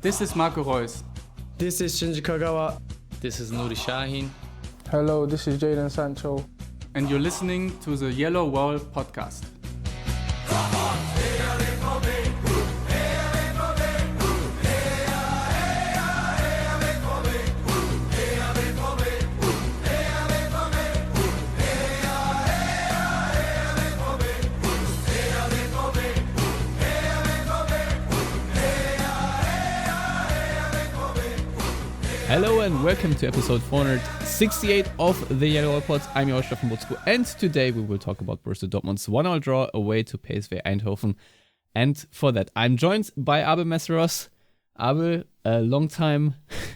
This is Marco Reus. This is Shinji Kagawa. This is Nuri Shahin. Hello, this is Jadon Sancho. And you're listening to the Yellowwall podcast. Hello and welcome to episode 468 of the Yellowwallpod. I'm your host, Stefan Butzko, and today we will talk about Borussia Dortmund's 1-1 draw away to PSV Eindhoven. And for that, I'm joined by Abel Meszaros. Abel, a long-time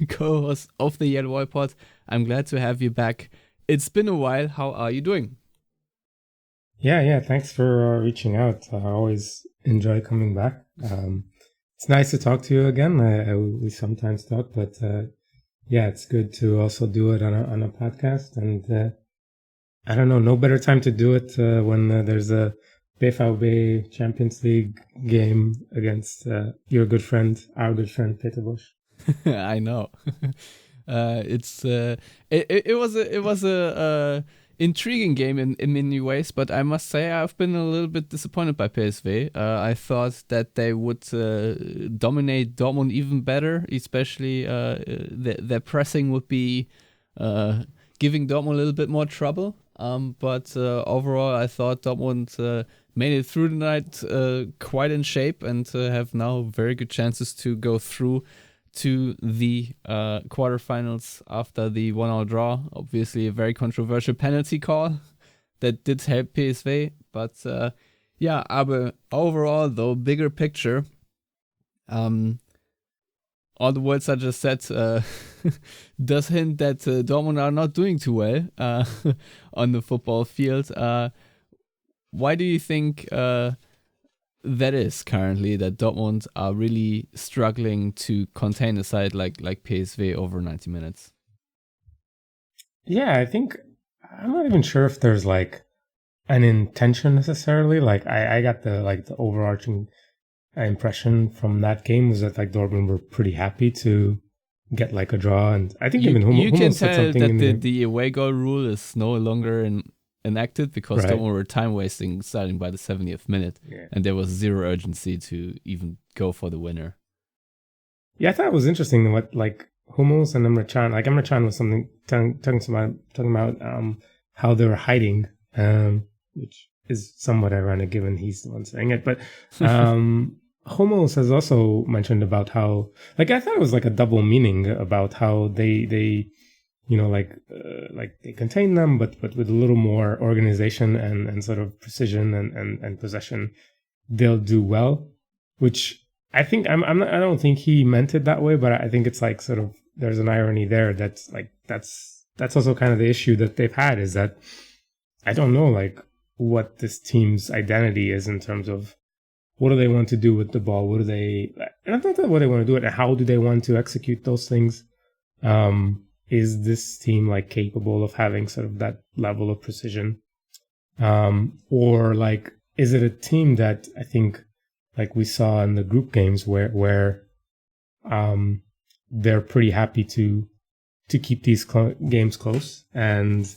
co-host of the Yellowwallpod. I'm glad to have you back. It's been a while. How are you doing? Yeah. Thanks for reaching out. I always enjoy coming back. It's nice to talk to you again. We sometimes talk, but yeah, it's good to also do it on a podcast. And I don't know, no better time to do it when there's a PSV Champions League game against our good friend Peter Bosz. I know. It was a intriguing game in many ways, but I must say I've been a little bit disappointed by PSV. I thought that they would dominate Dortmund even better, especially their pressing would be giving Dortmund a little bit more trouble. But overall, I thought Dortmund made it through the night quite in shape and have now very good chances to go through to the quarterfinals after the 1-1 draw. Obviously a very controversial penalty call that did help PSV, but aber overall, though, bigger picture, all the words I just said does hint that Dortmund are not doing too well on the football field. Why do you think that is currently, that Dortmund are really struggling to contain a side like PSV over 90 minutes? Yeah, I think I'm not even sure if there's like an intention necessarily. Like I got the overarching impression from that game was that like Dortmund were pretty happy to get like a draw, and I think even you can said tell something that the away goal rule is no longer enacted because Right. Dortmund were time wasting starting by the 70th minute, and there was zero urgency to even go for the winner. Yeah, I thought it was interesting what like Hummels and Emre Can. Like Emre Can was something talking about how they were hiding, which is somewhat ironic given he's the one saying it. But Hummels has also mentioned about how, like, I thought it was like a double meaning about how they you know, like they contain them, but with a little more organization and sort of precision and possession, they'll do well. Which I think I don't think he meant it that way, but I think it's like sort of there's an irony there. That's like that's also kind of the issue that they've had, is that I don't know like what this team's identity is in terms of what do they want to do with the ball, what do they, and I don't know what they want to do it, and how do they want to execute those things. Is this team like capable of having sort of that level of precision? Or like, is it a team that I think like we saw in the group games where they're pretty happy to keep these games close and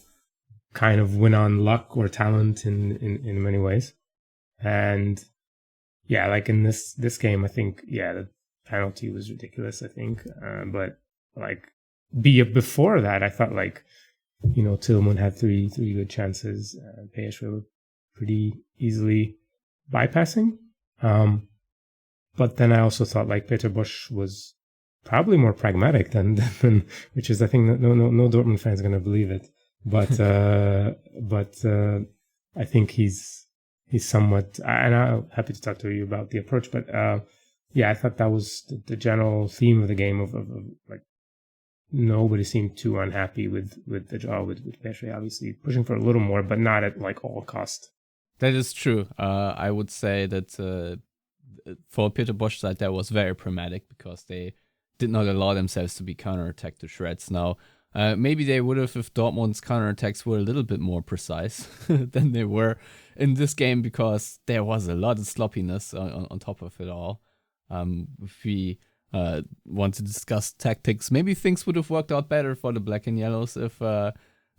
kind of win on luck or talent in many ways. And yeah, like in this game, I think, the penalty was ridiculous, I think. But like, before that, I thought like, you know, Tillman had three good chances. PSV were pretty easily bypassing. But then I also thought like Peter Bosz was probably more pragmatic than which is, I think no Dortmund fan is going to believe it. But I think he's somewhat, and I'm happy to talk to you about the approach. But I thought that was the general theme of the game of like, nobody seemed too unhappy with the draw with PSV, obviously pushing for a little more, but not at like all cost. That is true. I would say that for Peter Bosz side, that was very pragmatic because they did not allow themselves to be counterattacked to shreds. Now, maybe they would have if Dortmund's counterattacks were a little bit more precise than they were in this game, because there was a lot of sloppiness on top of it all. If we want to discuss tactics. Maybe things would have worked out better for the Black and Yellows if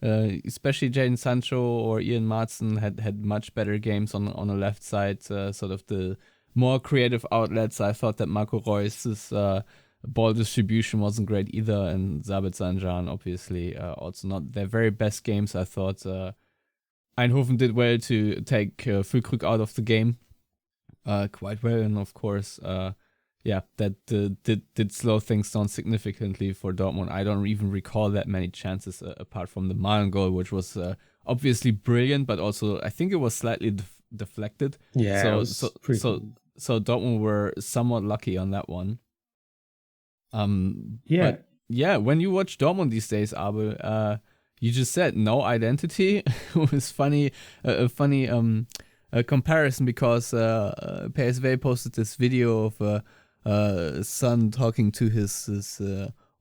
especially Jadon Sancho or Ian Maatsen had much better games on the left side, sort of the more creative outlets. I thought that Marco Reus's ball distribution wasn't great either, and Sabitzer and Can obviously also not their very best games. I thought Eindhoven did well to take Füllkrug out of the game quite well, and of course that did slow things down significantly for Dortmund. I don't even recall that many chances apart from the Malen goal, which was obviously brilliant, but also I think it was slightly deflected. Yeah, so Dortmund were somewhat lucky on that one. When you watch Dortmund these days, Abel, you just said no identity. It was funny, a funny comparison because PSV posted this video of son talking to his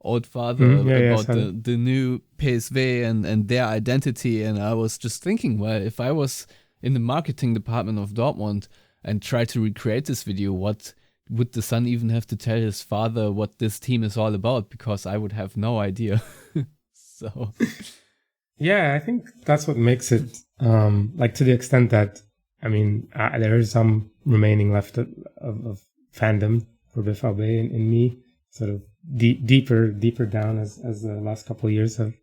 old father about the new PSV and their identity, and I was just thinking, well, if I was in the marketing department of Dortmund and tried to recreate this video, what would the son even have to tell his father what this team is all about? Because I would have no idea. So yeah, I think that's what makes it like, to the extent that there is some remaining left of fandom for BVB in me, sort of deeper down as the last couple of years have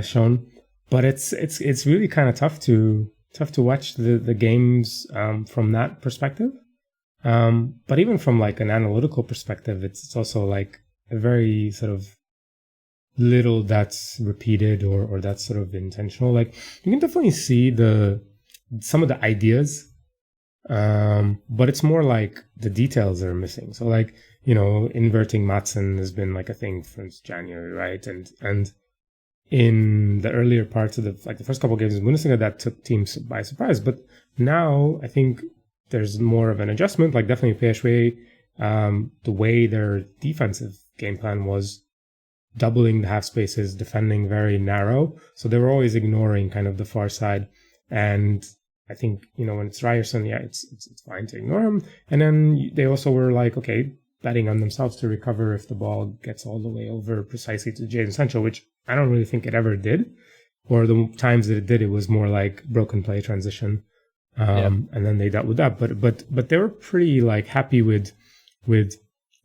shown. But it's really kind of tough to watch the games from that perspective. But even from like an analytical perspective, it's also like a very sort of little that's repeated or that's sort of intentional. Like, you can definitely see some of the ideas, but it's more like the details are missing. So like, inverting Maatsen has been like a thing since January, right? And in the earlier parts of the first couple of games in Bundesliga, that took teams by surprise. But now I think there's more of an adjustment. Like, definitely PSV, the way their defensive game plan was doubling the half spaces, defending very narrow. So they were always ignoring kind of the far side. And I think, when it's Ryerson, it's fine to ignore him. And then they also were like, okay, betting on themselves to recover if the ball gets all the way over precisely to Jadon Sancho, which I don't really think it ever did. Or the times that it did, it was more like broken play transition. And then they dealt with that. But they were pretty like happy with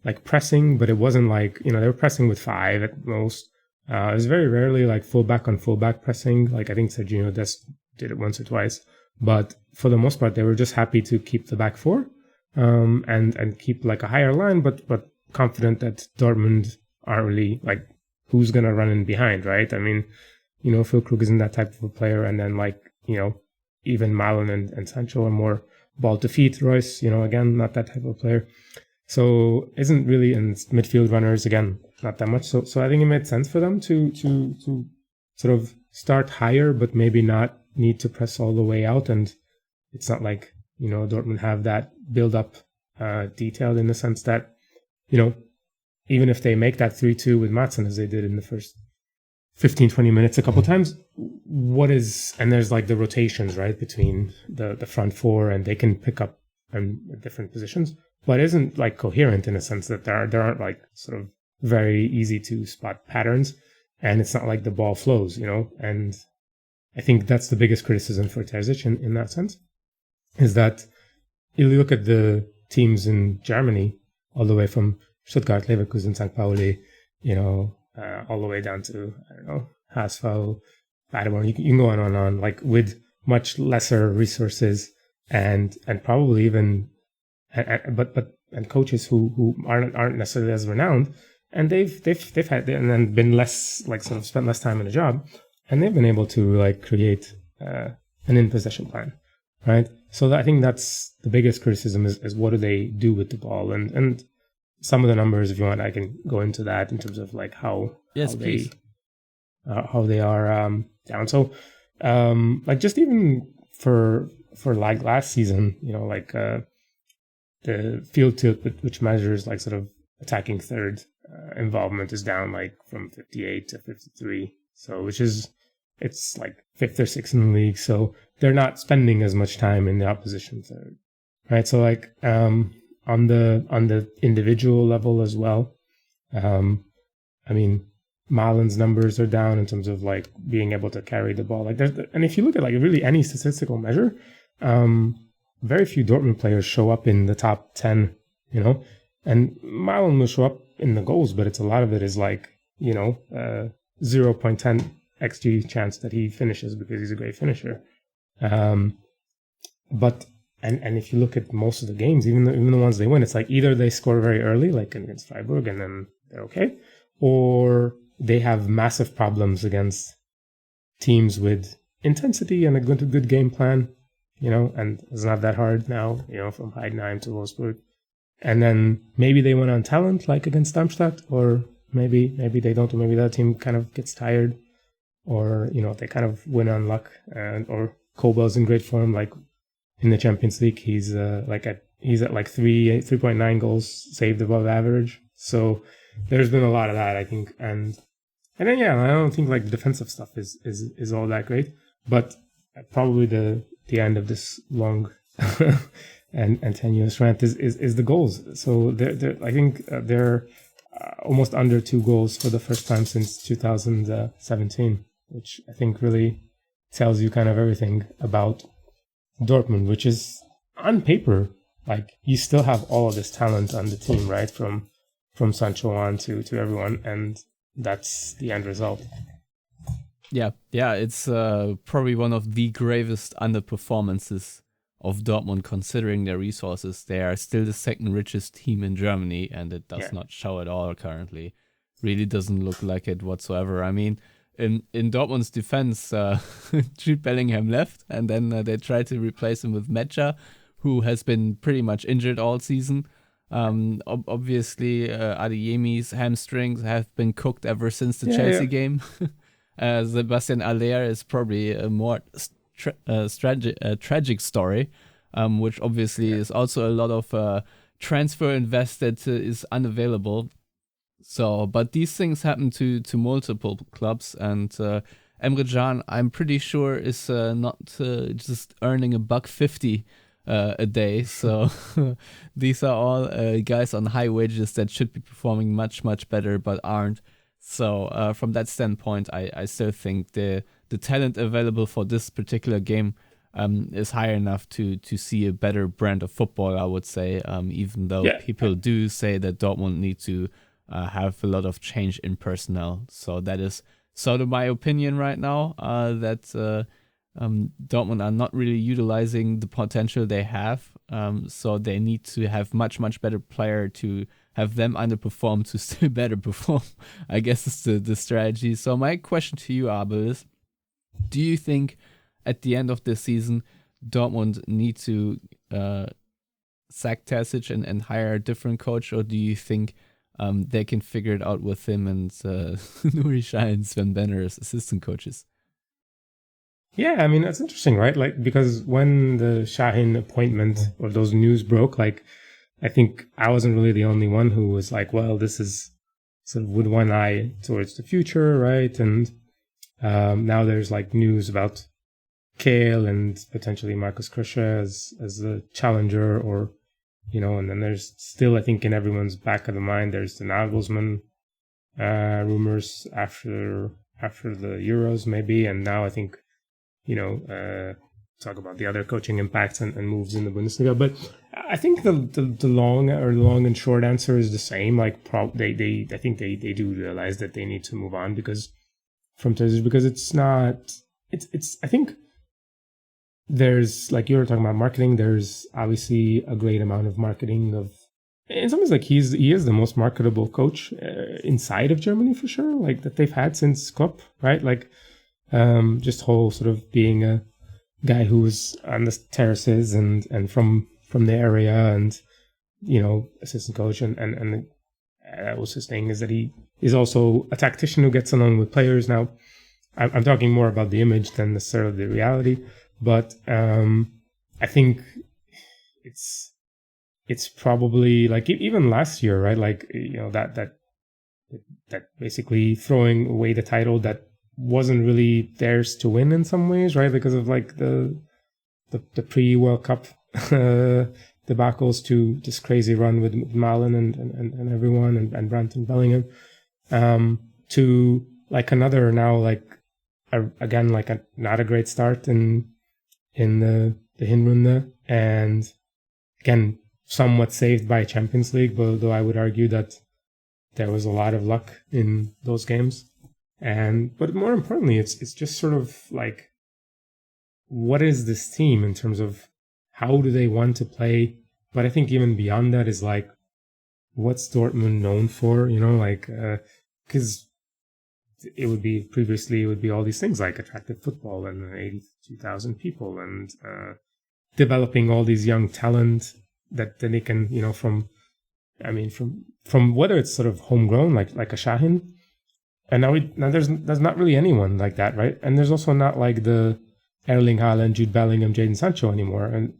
like pressing, but it wasn't like, they were pressing with 5 at most. It was very rarely like fullback on fullback pressing. Like, I think Serginho Dest did it once or twice. But for the most part, they were just happy to keep the back 4 and keep like a higher line, but confident that Dortmund aren't really like, who's going to run in behind, right? I mean, Füllkrug isn't that type of a player. And then like, even Malen and Sancho are more ball to feet. Reus, again, not that type of player. So isn't really in midfield runners, again, not that much. So I think it made sense for them to sort of start higher, but maybe not need to press all the way out. And it's not like, Dortmund have that build up detailed in the sense that, even if they make that 3-2 with Maatsen, as they did in the first 15-20 minutes a couple times, and there's like the rotations, right, between the front 4, and they can pick up different positions, but isn't like coherent in a sense that there aren't like sort of very easy to spot patterns, and it's not like the ball flows, and I think that's the biggest criticism for Terzic in that sense, is that you look at the teams in Germany, all the way from Stuttgart, Leverkusen, St. Pauli, all the way down to, I don't know, HSV, Paderborn. You can go on and on, like with much lesser resources and probably even, and coaches who aren't necessarily as renowned, and they've had and then been less like sort of spent less time in the job, and they've been able to like create an in possession plan, right? So I think that's the biggest criticism is what do they do with the ball, and some of the numbers, if you want, I can go into that in terms of like how they are down. So like just even for like last season, like the field tilt, which measures like sort of attacking third involvement, is down like from 58 to 53. So it's like 5th or 6th in the league. So they're not spending as much time in the opposition third, right? So like on the individual level as well. I mean, Malen's numbers are down in terms of like being able to carry the ball. Like and if you look at like really any statistical measure, very few Dortmund players show up in the top 10, you know, and Malen will show up in the goals, but it's a lot of it is like, you know, 0.10 XG chance that he finishes because he's a great finisher. But if you look at most of the games, even the ones they win, it's like either they score very early, like against Freiburg, and then they're okay, or they have massive problems against teams with intensity and a good game plan, you know, and it's not that hard now, you know, from Heidenheim to Wolfsburg. And then maybe they win on talent, like against Darmstadt, or maybe they don't, or maybe that team kind of gets tired, or, you know, they kind of win on luck, or Kobel's in great form, like in the Champions League, he's at like 3.9 goals saved above average. So there's been a lot of that, I think, and then yeah, I don't think like the defensive stuff is all that great, but probably the end of this long and tenuous rant is the goals. So I think they're almost under 2 goals for the first time since 2017, which I think really tells you kind of everything about Dortmund, which is on paper, like you still have all of this talent on the team, right? From Sancho on to everyone, and that's the end result. Yeah, it's probably one of the gravest underperformances of Dortmund, considering their resources. They are still the second richest team in Germany, and it does not show at all currently. Really doesn't look like it whatsoever. I mean, in Dortmund's defense, Jude Bellingham left, and then they tried to replace him with Mecha, who has been pretty much injured all season. Obviously, Adeyemi's hamstrings have been cooked ever since the Chelsea game. Sebastian Aller is probably a more tragic story, which obviously is also a lot of transfer invest that is unavailable. So, but these things happen to multiple clubs, and Emre Can, I'm pretty sure, is not just earning $1.50 a day. So these are all guys on high wages that should be performing much, much better, but aren't. So from that standpoint, I still think the talent available for this particular game is high enough to see a better brand of football, I would say, even though people do say that Dortmund need to have a lot of change in personnel. So that is sort of my opinion right now, that Dortmund are not really utilizing the potential they have. So they need to have much, much better player to have them underperform to still better perform, I guess is the strategy. So my question to you, Abel, is, do you think at the end of the season, Dortmund need to sack Terzic and hire a different coach, or do you think they can figure it out with him and Nuri Sahin and Sven Benner as assistant coaches? Yeah, I mean, that's interesting, right? Like, because when the Sahin appointment or those news broke, like, I think I wasn't really the only one who was like, well, this is sort of with one eye towards the future, right? And now there's like news about Kale and potentially Marcus Krusche as the challenger, or, you know, and then there's still, I think, in everyone's back of the mind, there's the Nagelsmann rumors after the Euros maybe, and now I think, you know, talk about the other coaching impacts and moves in the Bundesliga. But I think the long and short answer is the same. Like, I think they do realize that they need to move on because it's I think there's, like you were talking about marketing, there's obviously a great amount of marketing of, in some ways, like he is the most marketable coach inside of Germany for sure, like that they've had since Klopp, right? Like just whole sort of being a guy who was on the terraces and from the area, and, you know, assistant coach, and that was his thing, is that he is also a tactician who gets along with players. Now, I'm talking more about the image than necessarily the reality, but I think it's probably like even last year, right? Like, you know, that basically throwing away the title that wasn't really theirs to win in some ways, right? Because of like the pre-World Cup debacles to this crazy run with Malen and everyone and Brandt and Bellingham, to like another now like again like not a great start in the Hinrunde, and again somewhat saved by Champions League, but though I would argue that there was a lot of luck in those games. But more importantly, it's just sort of like, what is this team in terms of how do they want to play? But I think even beyond that is like, what's Dortmund known for? You know, like, because it would be all these things like attractive football and 82,000 people and developing all these young talent that they can, you know, from whether it's sort of homegrown, like a Şahin, and now there's not really anyone like that, right? And there's also not like the Erling Haaland, Jude Bellingham, Jadon Sancho anymore, and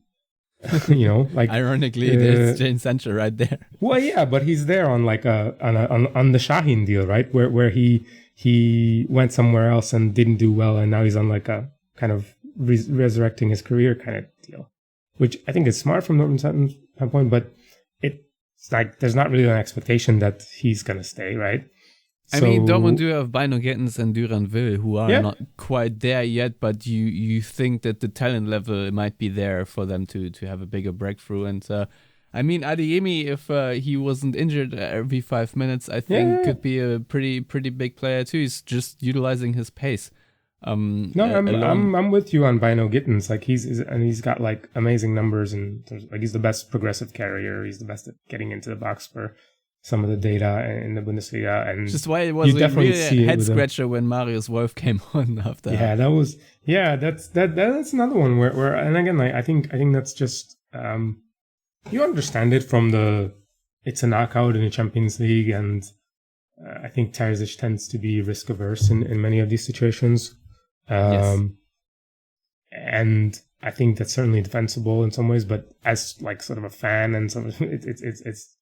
you know, like ironically, there's Jadon Sancho right there. Well, yeah, but he's there on like on the Şahin deal, right? Where he went somewhere else and didn't do well, and now he's on like a kind of resurrecting his career kind of deal, which I think is smart from Dortmund's standpoint, but it's like there's not really an expectation that he's gonna stay, right? I mean, Dortmund do have Bynoe-Gittens and Duranville, who are not quite there yet, but you think that the talent level might be there for them to have a bigger breakthrough. And I mean, Adeyemi, if he wasn't injured every 5 minutes, I think could be a pretty big player too. He's just utilizing his pace. I'm with you on Bynoe-Gittens. Like he's got like amazing numbers, and like he's the best progressive carrier. He's the best at getting into the box for some of the data in the Bundesliga, and just why it was a real head scratcher when Marius Wolf came on after. Yeah, that's another one where and again I think that's just you understand it from it's a knockout in the Champions League, and I think Terzic tends to be risk averse in many of these situations. Yes. And I think that's certainly defensible in some ways, but as like sort of a fan and sort of it's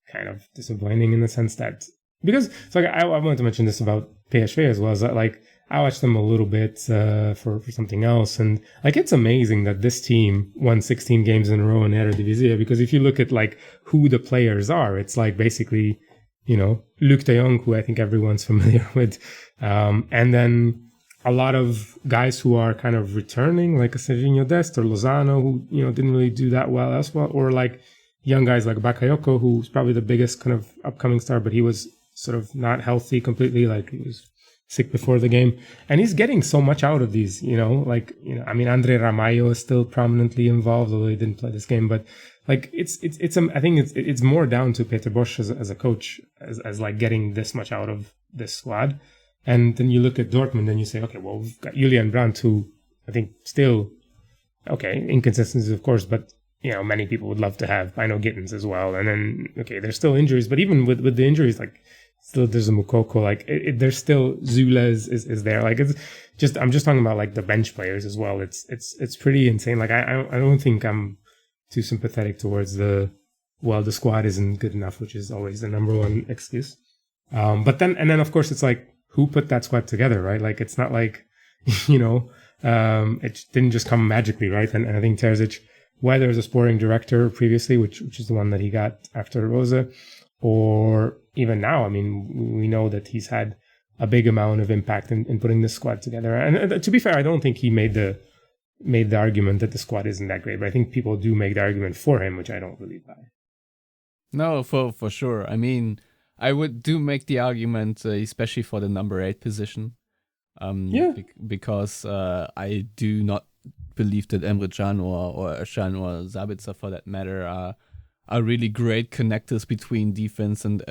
kind of disappointing in the sense that, because it's like I wanted to mention this about PSV as well, is that like I watched them a little bit for something else, and like it's amazing that this team won 16 games in a row in Eredivisie, because if you look at like who the players are, it's like basically, you know, Luc de Jong, who I think everyone's familiar with, and then a lot of guys who are kind of returning, like a Serginho Dest or Lozano, who, you know, didn't really do that well as well, or like young guys like Bakayoko, who's probably the biggest kind of upcoming star, but he was sort of not healthy completely, like he was sick before the game, and he's getting so much out of these, you know, like, you know, I mean, Andre Ramalho is still prominently involved, although he didn't play this game, but like it's I think it's more down to Peter Bosz as a coach, as like getting this much out of this squad. And then you look at Dortmund and you say, okay, well, we've got Julian Brandt, who I think still, okay, inconsistencies of course, but you know, many people would love to have Bynoe-Gittens as well. And then, okay, there's still injuries, but even with the injuries, like still there's a Mukoko, like there's still Zule is there. Like it's just, I'm just talking about like the bench players as well. It's pretty insane. Like I don't think I'm too sympathetic towards the squad isn't good enough, which is always the number one excuse. But then of course it's like, who put that squad together, right? Like it's not like, you know, it didn't just come magically, right? And I think Terzic, whether as a sporting director previously, which is the one that he got after Rose, or even now, I mean, we know that he's had a big amount of impact in putting this squad together. And to be fair, I don't think he made the argument that the squad isn't that great, but I think people do make the argument for him, which I don't really buy. No, for sure. I mean, I would do make the argument, especially for the number 8 position. Because I do not believe that Emre Can or Özcan or Sabitzer, for that matter, are really great connectors between defense and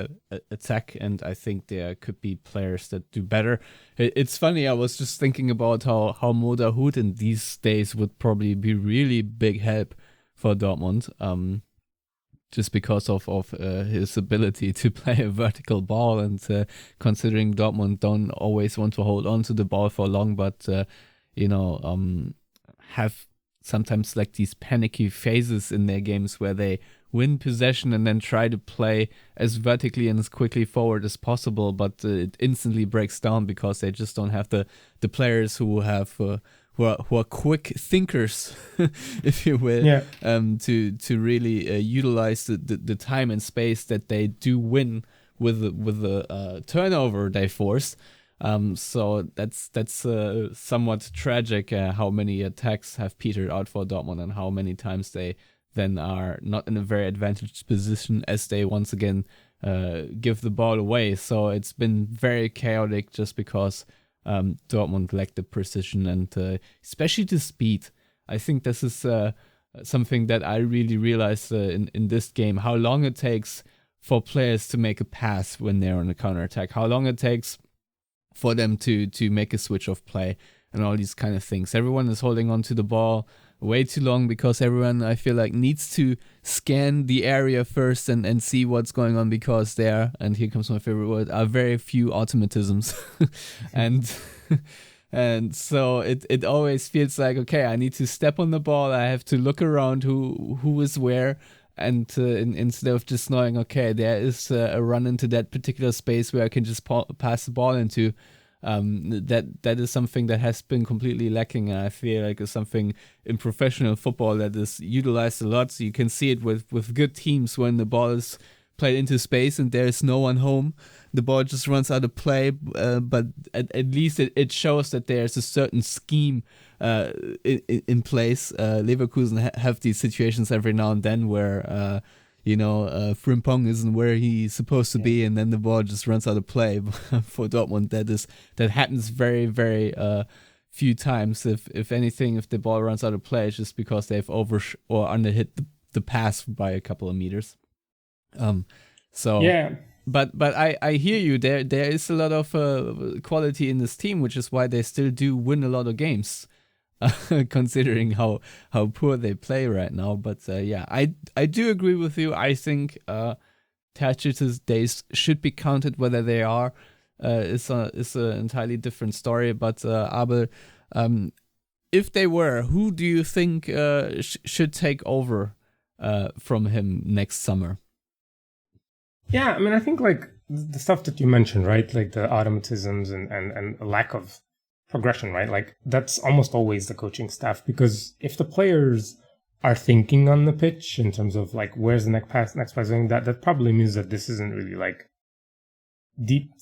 attack, and I think there could be players that do better. It's funny, I was just thinking about how Mo Dahoud in these days would probably be really big help for Dortmund, just because of his ability to play a vertical ball, and considering Dortmund don't always want to hold on to the ball for long, but have sometimes like these panicky phases in their games where they win possession and then try to play as vertically and as quickly forward as possible, but it instantly breaks down because they just don't have the players who who are quick thinkers, if you will, to really utilize the time and space that they do win with the turnover they force. So that's somewhat tragic how many attacks have petered out for Dortmund and how many times they then are not in a very advantaged position as they once again give the ball away. So it's been very chaotic just because Dortmund lacked the precision and especially the speed. I think this is something that I really realized in this game, how long it takes for players to make a pass when they're on a counterattack, how long it takes for them to make a switch of play and all these kind of things. Everyone is holding on to the ball way too long because everyone, I feel like, needs to scan the area first and see what's going on, because there, and here comes my favorite word, are very few automatisms. and so it always feels like, okay, I need to step on the ball, I have to look around who is where, and instead of just knowing, okay, there is a run into that particular space where I can just pass the ball into, that is something that has been completely lacking, and I feel like it's something in professional football that is utilized a lot. So you can see it with good teams when the ball is played into space and there is no one home, the ball just runs out of play, but at least it shows that there's a certain scheme in place. Leverkusen have these situations every now and then where Frimpong isn't where he's supposed to be, and then the ball just runs out of play. For Dortmund, that happens very, very few times. If anything, if the ball runs out of play, it's just because they've over or under hit the pass by a couple of meters. But I hear you. There is a lot of quality in this team, which is why they still do win a lot of games. Considering how poor they play right now. But I do agree with you. I think Terzić's days should be counted. Whether they are is an entirely different story. But Abel, if they were, who do you think should take over from him next summer? Yeah, I mean, I think like the stuff that you mentioned, right? Like the automatisms and a lack of progression, right? Like that's almost always the coaching staff, because if the players are thinking on the pitch in terms of like where's the next pass going, that probably means that this isn't really like deep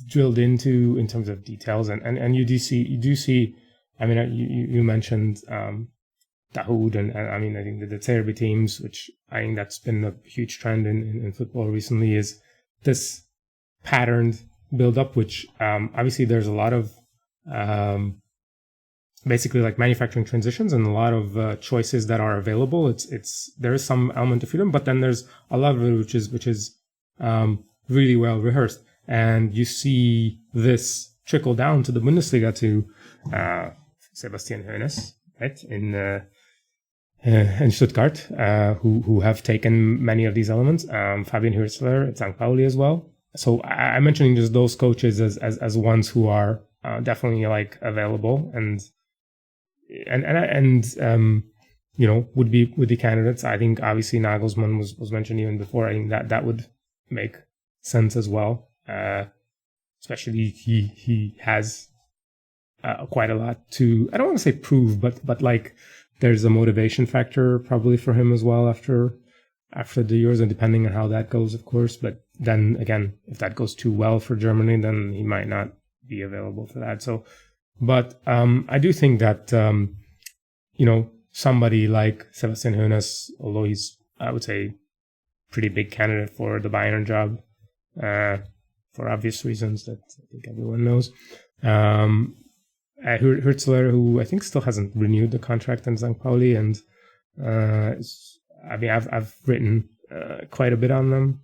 drilled into in terms of details, and you do see. I mean, you mentioned Dahoud, and I mean, I think the Serie teams, which I think that's been a huge trend in football recently, is this patterned build up, which obviously there's a lot of basically like manufacturing transitions and a lot of choices that are available. There is some element of freedom, but then there's a lot of it which is really well rehearsed, and you see this trickle down to the Bundesliga to Sebastian Hoeneß, right, in Stuttgart, who have taken many of these elements. Fabian Hürzeler at St. Pauli as well. So I'm mentioning just those coaches as ones who are definitely like available and would be candidates. I think obviously Nagelsmann was mentioned even before. I think that would make sense as well. Especially he has quite a lot to, I don't want to say prove, but like there's a motivation factor probably for him as well after the years, and depending on how that goes, of course. But then again, if that goes too well for Germany, then he might not be available for that. So, but I do think that somebody like Sebastian Hoeneß, although he's, I would say, pretty big candidate for the Bayern job, for obvious reasons that I think everyone knows. Hürzeler, who I think still hasn't renewed the contract in St. Pauli, and I've written quite a bit on them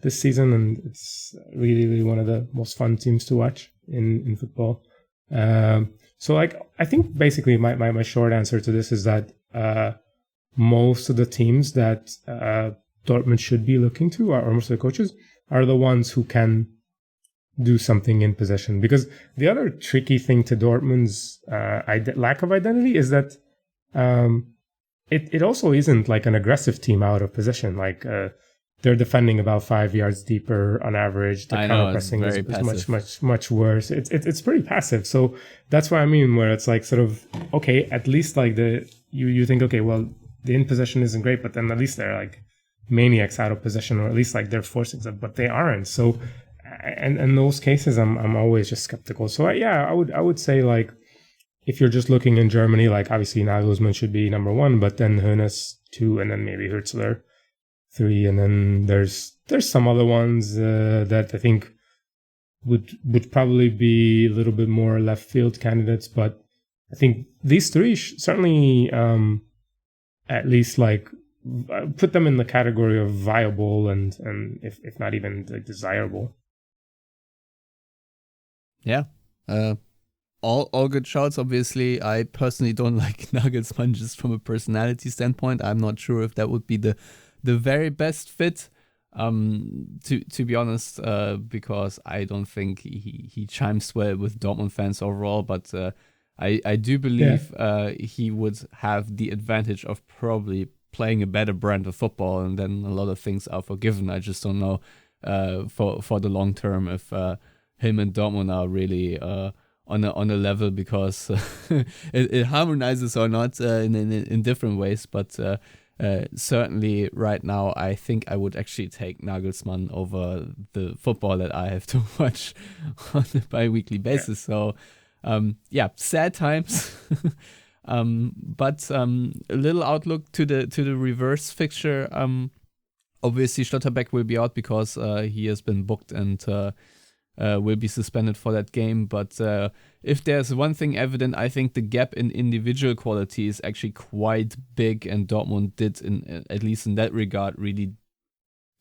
this season, and it's really, really one of the most fun teams to watch in football. So like, I think basically my short answer to this is that most of the teams that Dortmund should be looking to, or most of the coaches, are the ones who can do something in possession. Because the other tricky thing to Dortmund's lack of identity is that it also isn't like an aggressive team out of possession. Like they're defending about 5 yards deeper on average. The counter pressing is much worse. It's pretty passive. So that's what I mean, where it's like sort of, okay, at least like you think, okay, well, the in possession isn't great, but then at least they're like maniacs out of possession, or at least like they're forcing stuff, but they aren't. So, and in those cases, I'm always just skeptical. So I would say like, if you're just looking in Germany, like obviously Nagelsmann should be number 1, but then Hoeneß 2, and then maybe Hürzeler 3, and then there's some other ones that I think would probably be a little bit more left field candidates, but I think these 3 certainly at least like put them in the category of viable and if not even like desirable. Yeah. All good shouts. Obviously, I personally don't like Nagelsmann just from a personality standpoint. I'm not sure if that would be the very best fit. To be honest, because I don't think he chimes well with Dortmund fans overall. But I do believe he would have the advantage of probably playing a better brand of football, and then a lot of things are forgiven. I just don't know for the long term if him and Dortmund are really on a level, because it harmonizes or not in different ways, but certainly right now I think I would actually take Nagelsmann over the football that I have to watch on a bi-weekly basis. So sad times. But a little outlook to the reverse fixture. Obviously Schlotterbeck will be out because he has been booked and will be suspended for that game. But if there's one thing evident, I think the gap in individual quality is actually quite big, and Dortmund did, at least in that regard, really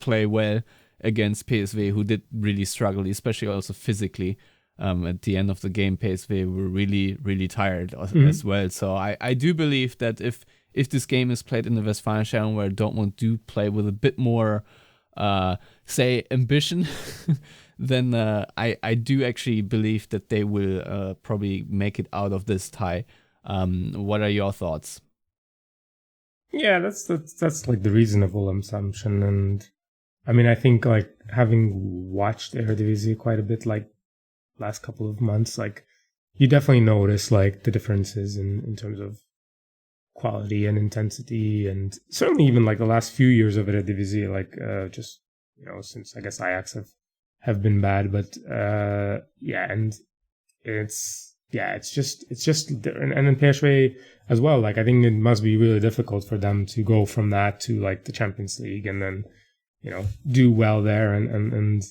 play well against PSV, who did really struggle, especially also physically. At the end of the game, PSV were really, really tired as well. So I do believe that if this game is played in the Westfalenstadion, where Dortmund do play with a bit more, say, ambition, then I do actually believe that they will probably make it out of this tie. What are your thoughts? Yeah, that's like the reasonable assumption. And I mean, I think like having watched Eredivisie quite a bit, like last couple of months, like you definitely notice like the differences in terms of quality and intensity, and certainly even like the last few years of Eredivisie, like just since I guess Ajax have been bad, but and it's just and then PSV as well. Like I think it must be really difficult for them to go from that to like the Champions League and then do well there, and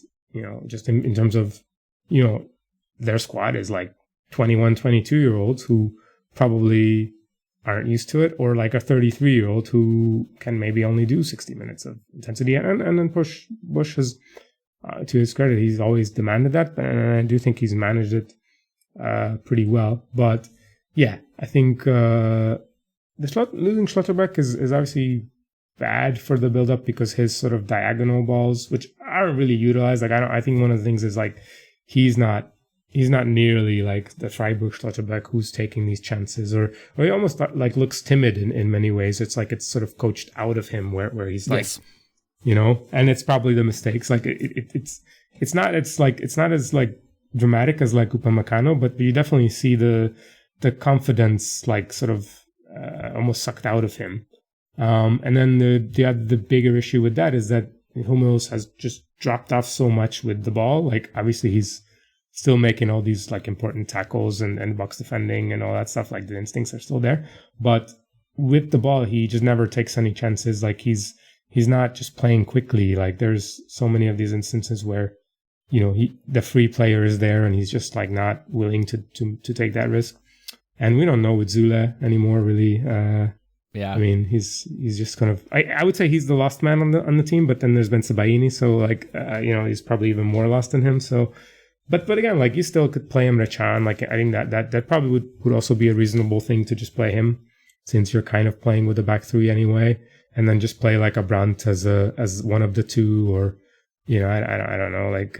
just in terms of their squad is like 21, 22-year-olds who probably aren't used to it, or like a 33-year-old who can maybe only do 60 minutes of intensity. And then Bush has, to his credit, he's always demanded that, and I do think he's managed it pretty well. But yeah, I think losing Schlotterbeck is obviously bad for the build-up, because his sort of diagonal balls, which aren't really utilized, like I think one of the things is like he's not nearly like the Freiburg Schlotterbeck who's taking these chances, or he almost like looks timid in many ways. It's like it's sort of coached out of him where he's like, and it's probably the mistakes. Like it's not as like dramatic as like Upamecano, but you definitely see the confidence like sort of almost sucked out of him. And then the bigger issue with that is that Hummels has just dropped off so much with the ball. Like obviously he's still making all these like important tackles and box defending and all that stuff. Like the instincts are still there, but with the ball, he just never takes any chances. Like he's not just playing quickly. Like there's so many of these instances where, the free player is there and he's just like not willing to take that risk. And we don't know with Zule anymore, really. I mean, he's just kind of, I would say he's the lost man on the team, but then there's Ben Sebaini. So like, he's probably even more lost than him. So, But again, like you still could play him Rechan. Like I think that probably would also be a reasonable thing to just play him, since you're kind of playing with the back three anyway, and then just play like a Brandt as one of the two, or I don't know, like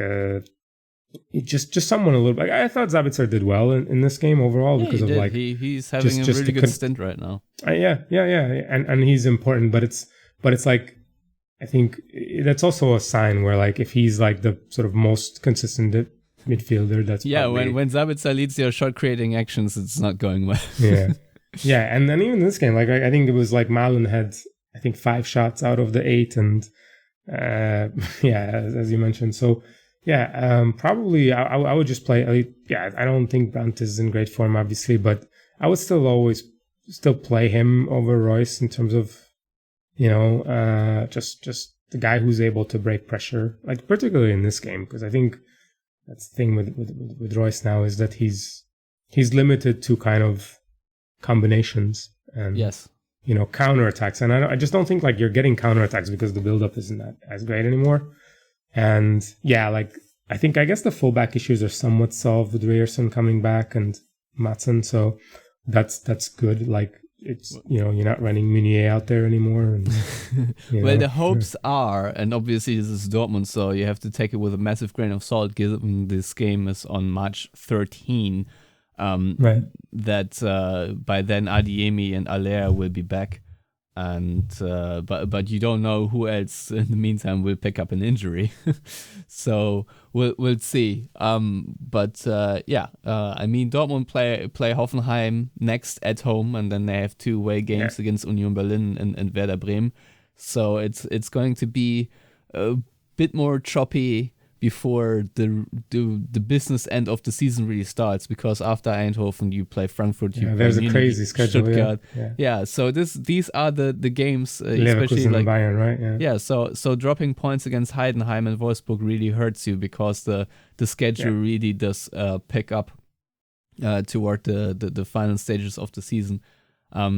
just someone a little bit. Like, I thought Sabitzer did well in this game overall, because of like he's having a really good stint right now. Yeah, and he's important, but it's like I think that's also a sign where like if he's like the sort of most consistent midfielder, that's probably, when Sabitzer leads your shot creating actions, it's not going well. yeah, and then even this game, like I think it was like Malen had I think 5 shots out of the 8, and as you mentioned, so probably I would just play. I don't think Brandt is in great form, obviously, but I would always play him over Royce in terms of just the guy who's able to break pressure, like particularly in this game, because I think that's the thing with Royce now is that he's limited to kind of combinations and counterattacks, and I just don't think like you're getting counterattacks because the build-up isn't that as great anymore. And I guess the fullback issues are somewhat solved with Ryerson coming back and Matson, so that's good. Like it's you're not running Meunier out there anymore. And, well, the hopes are, and obviously this is Dortmund, so you have to take it with a massive grain of salt, given this game is on March 13. Right. That by then Adeyemi and Aller will be back. And but you don't know who else in the meantime will pick up an injury, so we'll see. I mean Dortmund play Hoffenheim next at home, and then they have 2 away games against Union Berlin and Werder Bremen. So it's going to be a bit more choppy before the business end of the season really starts, because after Eindhoven you play Frankfurt, there's a crazy schedule. Stuttgart. So these are the games, especially like Bayern, right? So dropping points against Heidenheim and Wolfsburg really hurts you, because the schedule really does pick up toward the final stages of the season. I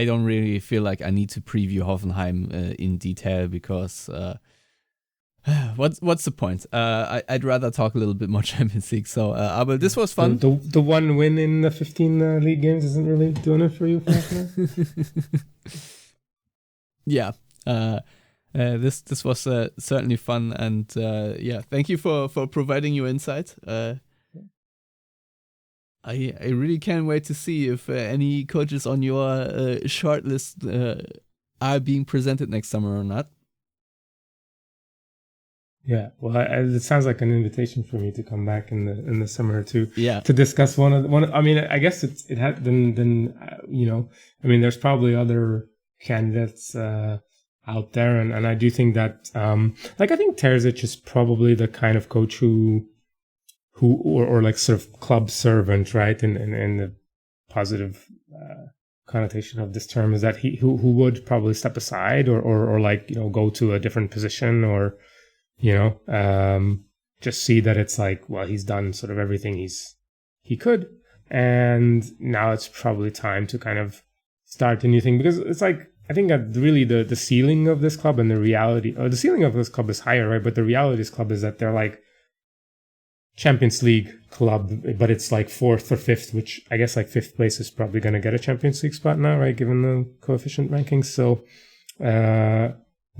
don't really feel like I need to preview Hoffenheim in detail, because what's the point? I'd rather talk a little bit more Champions League. So, Abel, this was fun. The one win in the 15 league games isn't really doing it for you. This was certainly fun, and thank you for providing your insight. I really can't wait to see if any coaches on your short list are being presented next summer or not. Yeah, well, it sounds like an invitation for me to come back in the summer to discuss one. I mean, I guess it had then I mean, there's probably other candidates out there, and I do think that I think Terzic is probably the kind of coach who like sort of club servant, right? In the positive connotation of this term, is that who would probably step aside or like go to a different position, or just see that it's like, well, he's done sort of everything he could, and now it's probably time to kind of start a new thing, because it's like, I think that really the ceiling of this club and the reality, or the ceiling of this club is higher, right? But the reality of this club is that they're like Champions League club, but it's like 4th or 5th, which I guess like 5th place is probably going to get a Champions League spot now, right? Given the coefficient rankings. So,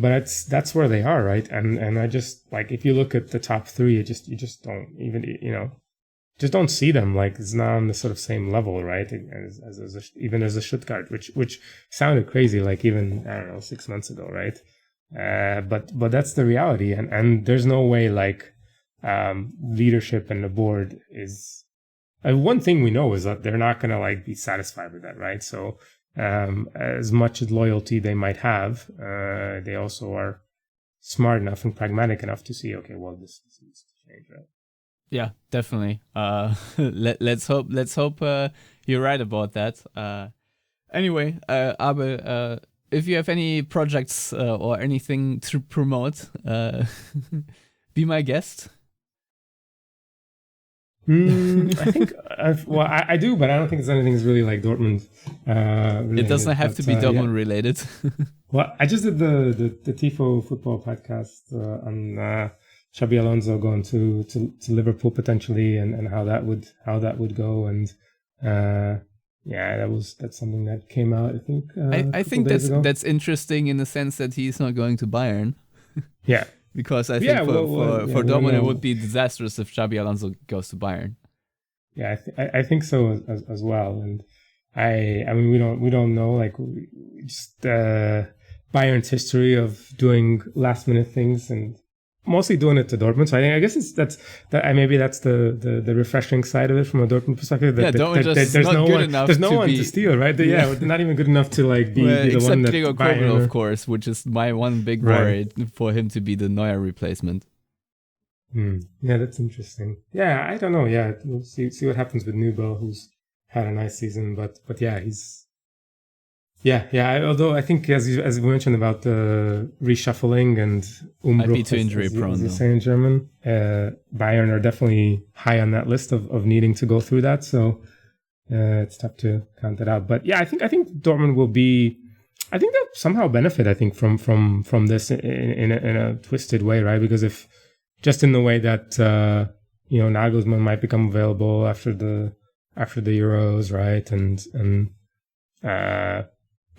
but that's where they are, right? And I just, like, if you look at the top 3, you just don't even, just don't see them. Like, it's not on the sort of same level, right? Even as a Stuttgart, which sounded crazy, like even, I don't know, 6 months ago, right? But that's the reality. And there's no way, like, leadership and the board is, one thing we know is that they're not going to like be satisfied with that, right? So, as much as loyalty they might have, they also are smart enough and pragmatic enough to see, okay, well, this needs to change, right? Yeah, definitely. Let's hope you're right about that. Anyway, Abel, if you have any projects or anything to promote, be my guest. I think, I do, but I don't think it's anything that's really like Dortmund related. It doesn't have to be Dortmund related. Well, I just did the Tifo football podcast on Xabi Alonso going to Liverpool potentially, and how that would go, and that's something that came out, I think. I think that's interesting in the sense that he's not going to Bayern. Yeah. Because I think for Dortmund it would be disastrous if Xabi Alonso goes to Bayern. Yeah, I think so as well. And I mean we don't know. Like, we just Bayern's history of doing last minute things and mostly doing it to Dortmund. So I guess maybe that's the refreshing side of it from a Dortmund perspective. There's no one to steal, right? They're not even good enough to like be the one that Gregor Kobel, of course, which is my one big worry for him to be the Neuer replacement. Yeah, that's interesting. Yeah, I don't know. Yeah, we'll see what happens with Nubel, who's had a nice season, but yeah, he's. Although I think as we mentioned about the reshuffling and might be too injury prone. As you say in German, Bayern are definitely high on that list of needing to go through that. So it's tough to count that out. But yeah, I think Dortmund will be. I think they'll somehow benefit. I think from this in a twisted way, right? Because if just in the way that Nagelsmann might become available after the Euros, right? And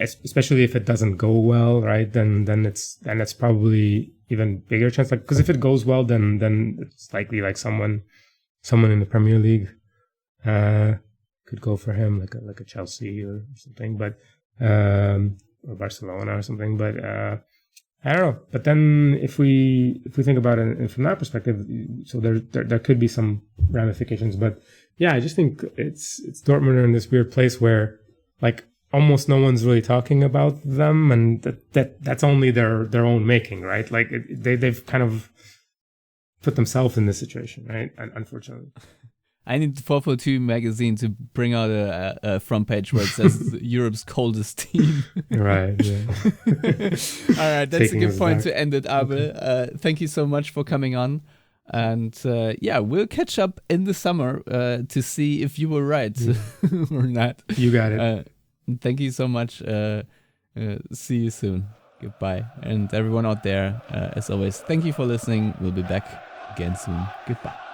especially if it doesn't go well, right? Then it's probably even bigger chance. Like, because if it goes well, then it's likely like someone in the Premier League could go for him, like a Chelsea or something, but or Barcelona or something. But I don't know. But then if we think about it from that perspective, so there could be some ramifications. But yeah, I just think it's Dortmund are in this weird place where like almost no one's really talking about them, and that's only their own making, right? Like they've kind of put themselves in this situation, right? Unfortunately. I need the 442 magazine to bring out a front page where it says Europe's coldest team. Right, yeah. All right, that's a good point to end it, Abel. Okay. Thank you so much for coming on. And we'll catch up in the summer to see if you were right or not. You got it. Thank you so much. See you soon. Goodbye. And everyone out there, as always, thank you for listening. We'll be back again soon. Goodbye.